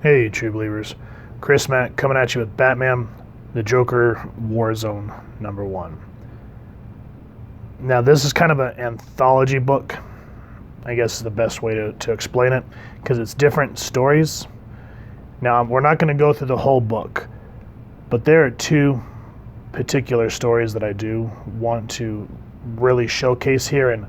Hey, true believers. Chris Mack coming at you with Batman, the Joker Warzone #1. Now, this is kind of an anthology book, I guess is the best way to explain it, because it's different stories. Now, we're not going to go through the whole book, but there are two particular stories that I do want to really showcase here, and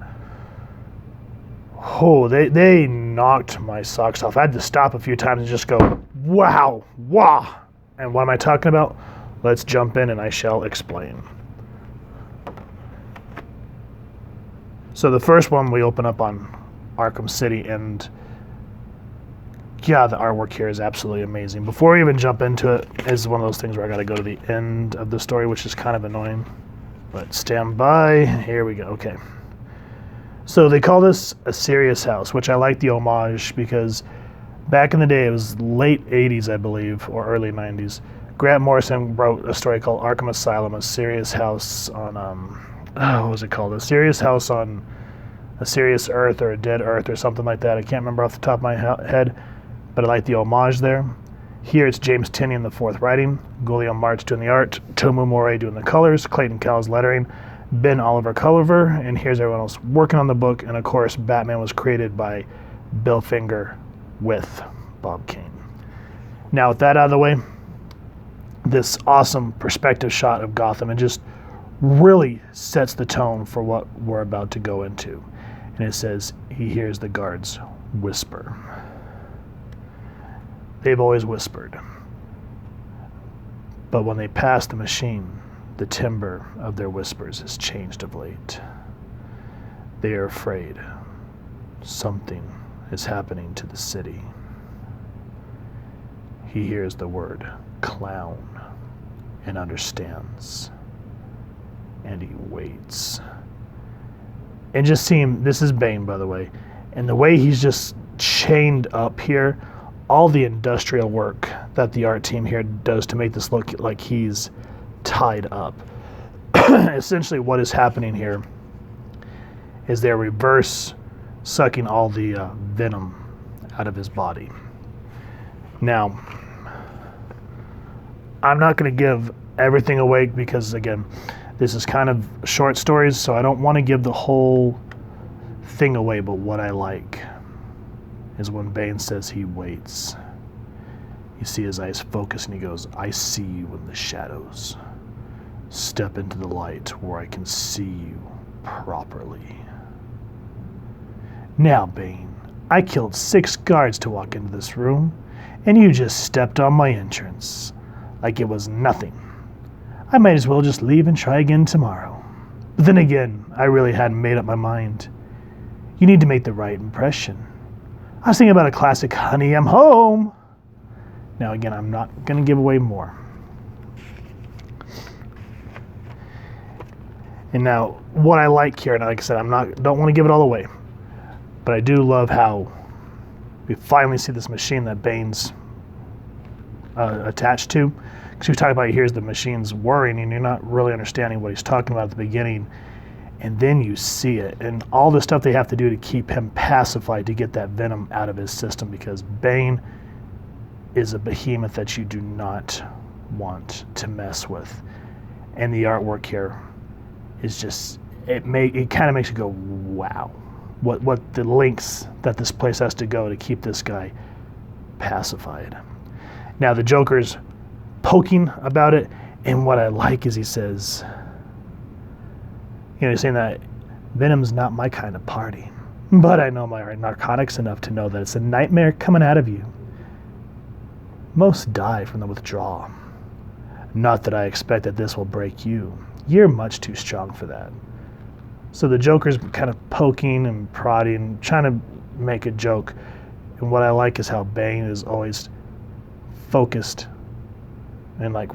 they knocked my socks off. I had to stop a few times and just go, wow. And what am I talking about? Let's jump in and I shall explain. So the first one, we open up on Arkham City, and yeah, the artwork here is absolutely amazing. Before we even jump into it, is one of those things where I got to go to the end of the story, which is kind of annoying. But stand by. Here we go. Okay. So they call this a serious house, which I like the homage because back in the day, it was late 80s, I believe, or early 90s. Grant Morrison wrote a story called Arkham Asylum, a serious house on, what was it called? A serious house on a serious Earth or a dead Earth or something like that. I can't remember off the top of my head, but I like the homage there. Here it's James Tynion the fourth writing, Guillaume March doing the art, Tomu Moray doing the colors, Clayton Cowles lettering, Ben Oliver Culver, and here's everyone else working on the book. And of course, Batman was created by Bill Finger with Bob Kane. Now, with that out of the way, this awesome perspective shot of Gotham, it just really sets the tone for what we're about to go into. And it says, he hears the guards whisper. They've always whispered. But when they pass the machine, the timbre of their whispers has changed of late. They are afraid. Something is happening to the city. He hears the word clown and understands. And he waits. And just seeing, this is Bane, by the way, and the way he's just chained up here, all the industrial work that the art team here does to make this look like he's tied up. Essentially what is happening here is they're reverse sucking all the venom out of his body. Now, I'm not going to give everything away because, again, this is kind of short stories, so I don't want to give the whole thing away, but what I like is when Bane says he waits. You see his eyes focus and he goes, I see you in the shadows. Step into the light where I can see you properly. Now, Bane, I killed 6 guards to walk into this room, and you just stepped on my entrance like it was nothing. I might as well just leave and try again tomorrow. But then again, I really hadn't made up my mind. You need to make the right impression. I was thinking about a classic, honey, I'm home. Now again, I'm not going to give away more. And now, what I like here, and like I said, don't want to give it all away, but I do love how we finally see this machine that Bane's attached to. Because we talk about here's the machine's whirring, and you're not really understanding what he's talking about at the beginning. And then you see it, and all the stuff they have to do to keep him pacified to get that venom out of his system, because Bane is a behemoth that you do not want to mess with. And the artwork here is just, it kind of makes you go, wow. What the lengths that this place has to go to keep this guy pacified. Now the Joker's poking about it, and what I like is he says, he's saying that Venom's not my kind of party, but I know my narcotics enough to know that it's a nightmare coming out of you. Most die from the withdrawal. Not that I expect that this will break you. You're much too strong for that. So the Joker's kind of poking and prodding, trying to make a joke. And what I like is how Bane is always focused and like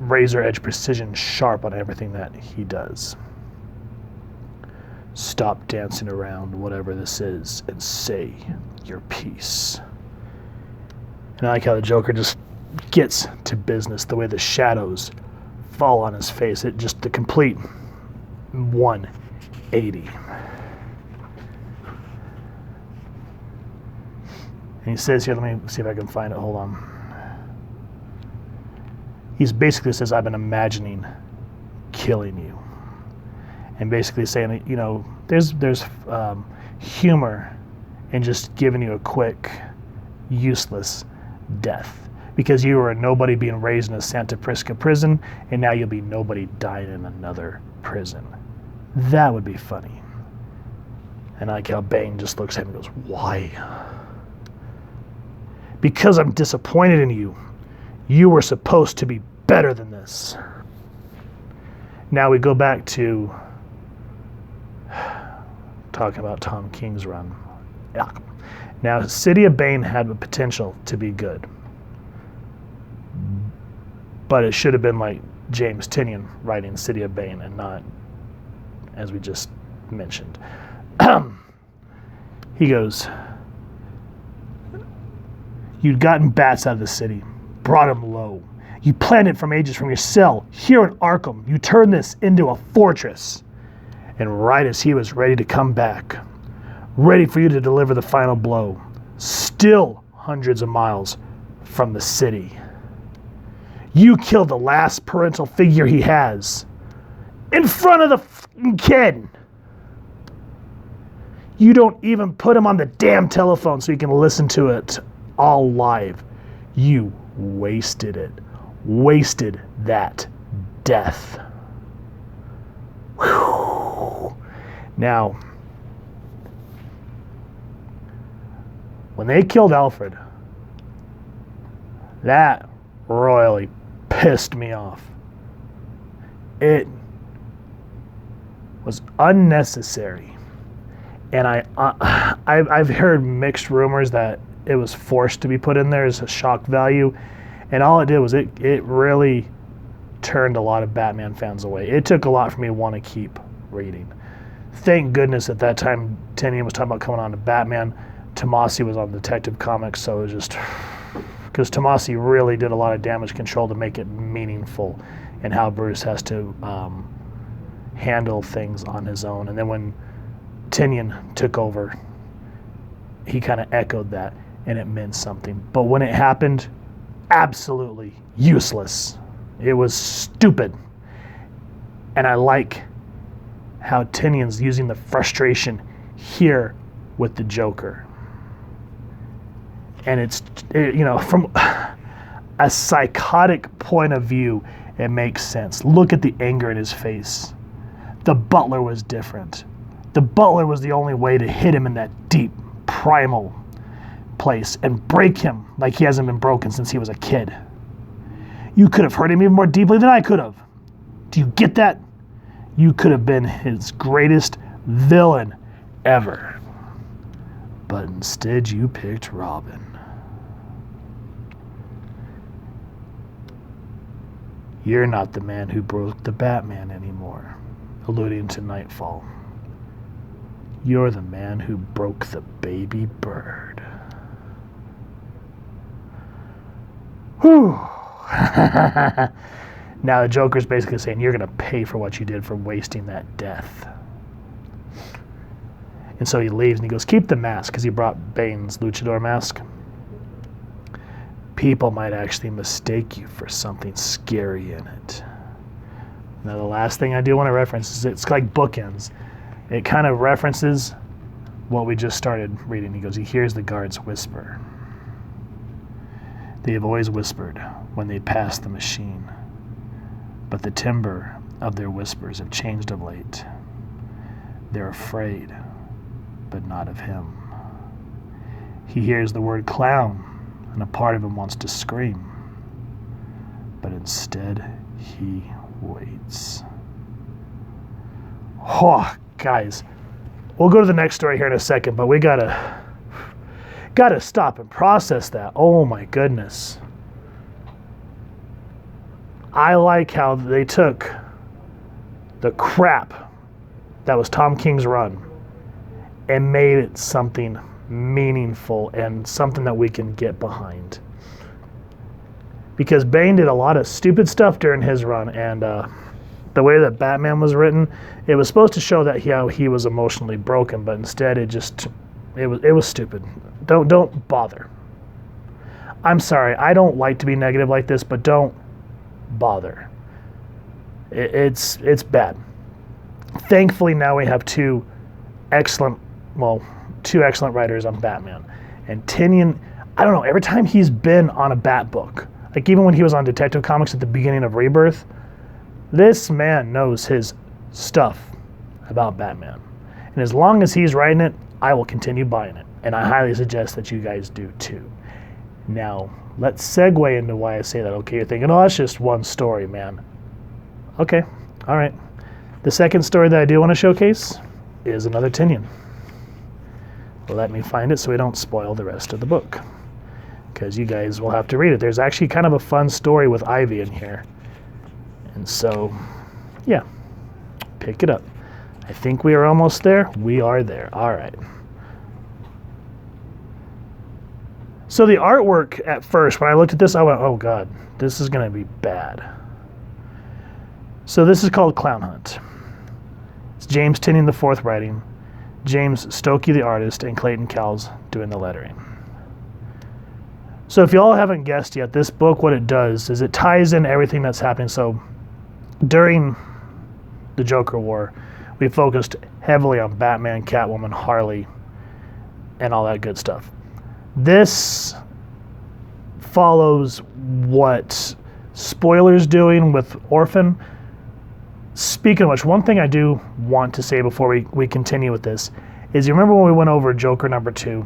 razor edge precision sharp on everything that he does. Stop dancing around whatever this is and say your piece. And I like how the Joker just gets to business, the way the shadows fall on his face. It just the complete 180. And he says here, let me see if I can find it. Hold on. He basically says, I've been imagining killing you. And basically saying, you know, there's humor in just giving you a quick, useless death. Because you were a nobody being raised in a Santa Prisca prison, and now you'll be nobody dying in another prison. That would be funny. And I like how Bane just looks at him and goes, why? Because I'm disappointed in you. You were supposed to be better than this. Now we go back to talking about Tom King's run. Now, City of Bane had the potential to be good. But it should have been like James Tynion writing City of Bane and not, as we just mentioned. He goes, you'd gotten bats out of the city, brought them low. You planned it from ages from your cell. Here in Arkham, you turned this into a fortress. And right as he was ready to come back, ready for you to deliver the final blow, still hundreds of miles from the city, you killed the last parental figure he has in front of the fucking kid. You don't even put him on the damn telephone so you can listen to it all live. You wasted it. Wasted that death. Whew. Now, when they killed Alfred, that royally pissed me off. It was unnecessary. And I've heard mixed rumors that it was forced to be put in there as a shock value. And all it did was it really turned a lot of Batman fans away. It took a lot for me to want to keep reading. Thank goodness at that time Tynion was talking about coming on to Batman. Tomasi was on Detective Comics, so it was just... Because Tomasi really did a lot of damage control to make it meaningful and how Bruce has to handle things on his own. And then when Tynion took over, he kind of echoed that, and it meant something. But when it happened, absolutely useless. It was stupid. And I like how Tynion's using the frustration here with the Joker. And it's, you know, from a psychotic point of view, it makes sense. Look at the anger in his face. The Butler was different. The Butler was the only way to hit him in that deep, primal place and break him like he hasn't been broken since he was a kid. You could have hurt him even more deeply than I could have. Do you get that? You could have been his greatest villain ever. But instead you picked Robin. You're not the man who broke the Batman anymore, alluding to Nightfall. You're the man who broke the baby bird. Whew. Now the Joker's basically saying you're going to pay for what you did for wasting that death. And so he leaves and he goes, keep the mask, because he brought Bane's luchador mask. People might actually mistake you for something scary in it. Now the last thing I do want to reference is it's like Bookends. It kind of references what we just started reading. He goes, he hears the guards whisper. They have always whispered when they pass the machine, but the timbre of their whispers have changed of late. They're afraid, but not of him. He hears the word clown, and a part of him wants to scream, but instead he waits. Oh, guys, we'll go to the next story here in a second, but we gotta stop and process that. Oh my goodness. I like how they took the crap that was Tom King's run and made it something meaningful and something that we can get behind. Because Bane did a lot of stupid stuff during his run, and the way that Batman was written, it was supposed to show that he was emotionally broken, but instead it was stupid. Don't bother. I'm sorry, I don't like to be negative like this, but don't bother. It's bad. Thankfully, now we have two excellent writers on Batman. And Tynion, I don't know, every time he's been on a Bat book, like even when he was on Detective Comics at the beginning of Rebirth, this man knows his stuff about Batman. And as long as he's writing it, I will continue buying it. And I highly suggest that you guys do too. Now, let's segue into why I say that. Okay, you're thinking, oh, that's just one story, man. Okay, all right. The second story that I do want to showcase is another Tynion. Let me find it so we don't spoil the rest of the book, because you guys will have to read it. There's actually kind of a fun story with Ivy in here. And so, yeah, pick it up. I think we are almost there. We are there. All right. So the artwork at first, when I looked at this, I went, oh God, this is going to be bad. So this is called Clownhunter. It's James Tynion IV writing, James Stokey the artist, and Clayton Cowles doing the lettering. So if you all haven't guessed yet, this book, what it does is it ties in everything that's happening. So during the Joker War, we focused heavily on Batman, Catwoman, Harley, and all that good stuff. This follows what Spoiler's doing with Orphan. Speaking of which, one thing I do want to say before we continue with this is, you remember when we went over Joker #2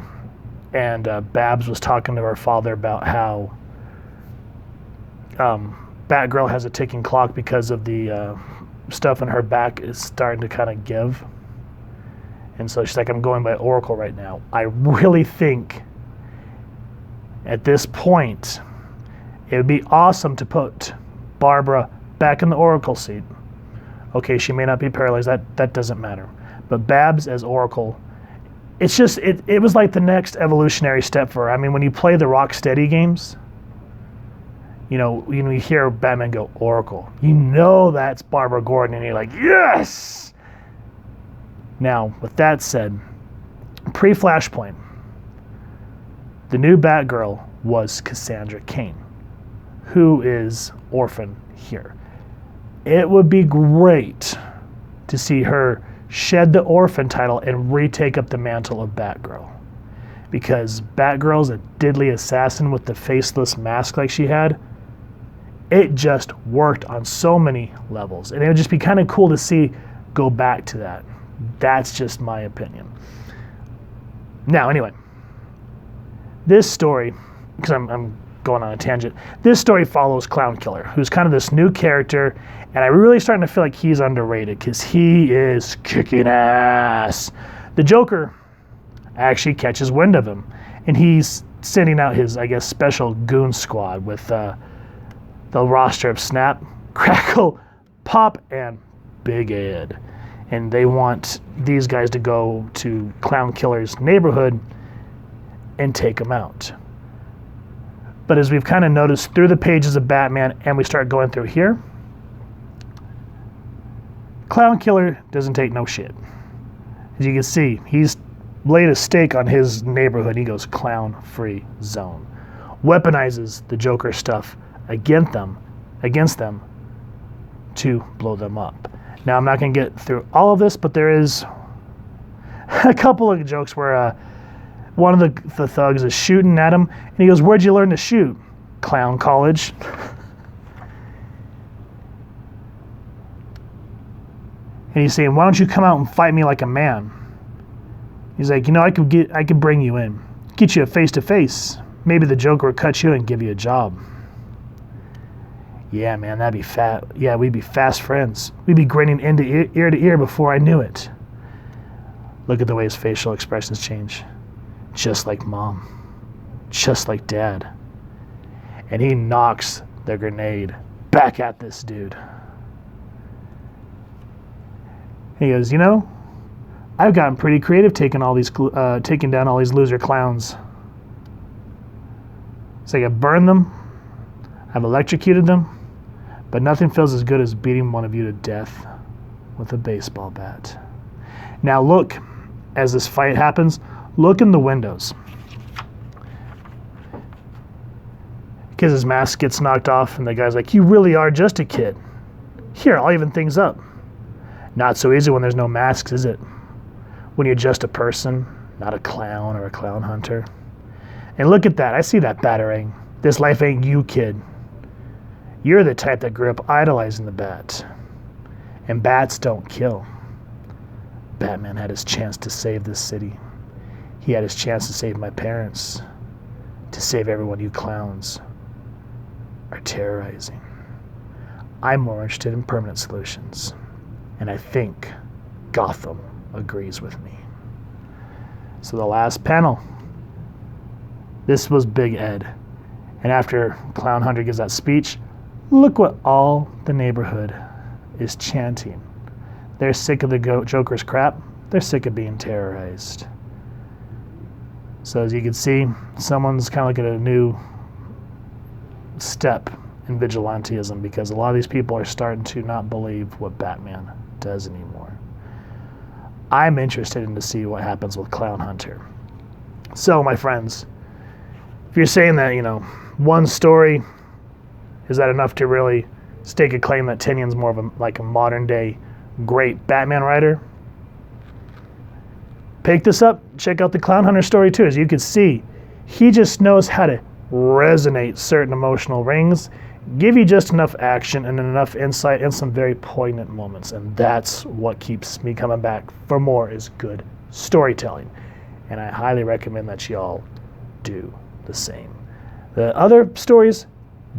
and Babs was talking to her father about how Batgirl has a ticking clock because of the stuff in her back is starting to kind of give. And so she's like, I'm going by Oracle right now. I really think at this point, it would be awesome to put Barbara back in the Oracle seat. Okay, she may not be paralyzed. That doesn't matter. But Babs as Oracle, it's just, it was like the next evolutionary step for her. I mean, when you play the Rocksteady games, you hear Batman go, Oracle. You know that's Barbara Gordon, and you're like, yes! Now, with that said, pre-Flashpoint, the new Batgirl was Cassandra Cain, who is Orphan here. It would be great to see her shed the Orphan title and retake up the mantle of Batgirl. Because Batgirl's a diddly assassin with the faceless mask like she had. It just worked on so many levels. And it would just be kind of cool to see go back to that. That's just my opinion. Now, anyway, this story, because I'm going on a tangent, this story follows Clown Killer, who's kind of this new character, and I'm really starting to feel like he's underrated because he is kicking ass. The Joker actually catches wind of him, and he's sending out his, I guess, special goon squad with the roster of Snap, Crackle, Pop, and Big Ed. And they want these guys to go to Clown Killer's neighborhood and take him out. But as we've kind of noticed through the pages of Batman, and we start going through here, Clown Killer doesn't take no shit. As you can see, he's laid a stake on his neighborhood. He goes clown-free zone. Weaponizes the Joker stuff against them to blow them up. Now, I'm not going to get through all of this, but there is a couple of jokes where one of the thugs is shooting at him, and he goes, where'd you learn to shoot? Clown college. And he's saying, why don't you come out and fight me like a man? He's like, I could bring you in, get you a face-to-face. Maybe the Joker would cut you and give you a job. Yeah, man, that'd be fat. Yeah, we'd be fast friends. We'd be grinning ear to ear before I knew it. Look at the way his facial expressions change. Just like Mom. Just like Dad. And he knocks the grenade back at this dude. He goes, I've gotten pretty creative taking down all these loser clowns. So I've burned them. I've electrocuted them. But nothing feels as good as beating one of you to death with a baseball bat. Now look, as this fight happens, look in the windows. because his mask gets knocked off, and the guy's like, you really are just a kid. Here, I'll even things up. Not so easy when there's no masks, is it? When you're just a person, not a clown or a clown hunter. And look at that, I see that batarang. This life ain't you, kid. You're the type that grew up idolizing the bat. And bats don't kill. Batman had his chance to save this city. He had his chance to save my parents. To save everyone you clowns are terrorizing. I'm more interested in permanent solutions. And I think Gotham agrees with me. So the last panel. This was Big Ed. And after Clownhunter gives that speech, look what all the neighborhood is chanting. They're sick of the Joker's crap. They're sick of being terrorized. So as you can see, someone's kind of looking at a new step in vigilantism, because a lot of these people are starting to not believe what Batman does anymore. I'm interested in to see what happens with Clownhunter. So my friends, if you're saying that, one story, is that enough to really stake a claim that Tynion's more of a modern day great Batman writer? Pick this up, check out the Clownhunter story too. As you can see, he just knows how to resonate certain emotional rings, give you just enough action and enough insight and some very poignant moments. And that's what keeps me coming back for more, is good storytelling. And I highly recommend that y'all do the same. The other stories,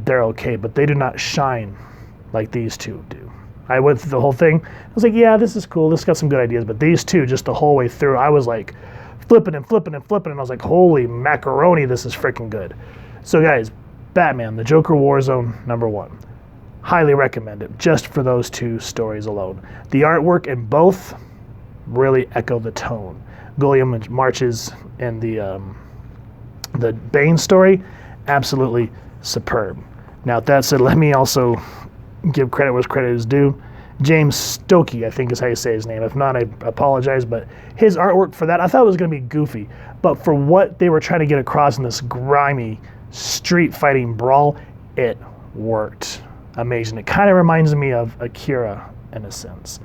they're okay, but they do not shine like these two do. I went through the whole thing. I was like, yeah, this is cool. This got some good ideas. But these two, just the whole way through, I was like flipping and flipping and flipping. And I was like, holy macaroni, this is freaking good. So guys, Batman, the Joker Warzone #1. Highly recommend it, just for those two stories alone. The artwork in both really echo the tone. Gilliam marches in the Bane story, absolutely superb. Now, that said, let me also give credit where credit is due. James Stokey, I think is how you say his name. If not, I apologize, but his artwork for that, I thought it was going to be goofy. But for what they were trying to get across in this grimy street fighting brawl, it worked amazing. It kind of reminds me of Akira in a sense.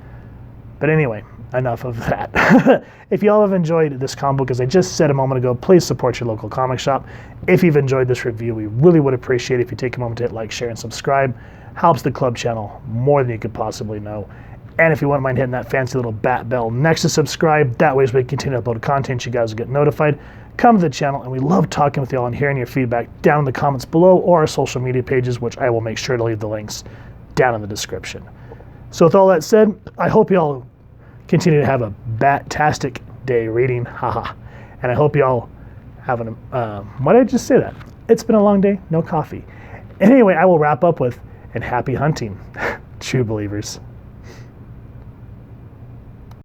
But anyway, enough of that. If y'all have enjoyed this comic book, as I just said a moment ago, please support your local comic shop. If you've enjoyed this review, we really would appreciate it if you take a moment to hit like, share, and subscribe. Helps the club channel more than you could possibly know. And if you wouldn't mind hitting that fancy little bat bell next to subscribe, that way as we continue to upload content, you guys will get notified. Come to the channel, and we love talking with y'all and hearing your feedback down in the comments below or our social media pages, which I will make sure to leave the links down in the description. So with all that said, I hope y'all continue to have a bat-tastic day reading, haha. And I hope y'all have an, why did I just say that? It's been a long day, no coffee. Anyway, I will wrap up with, and happy hunting, true believers.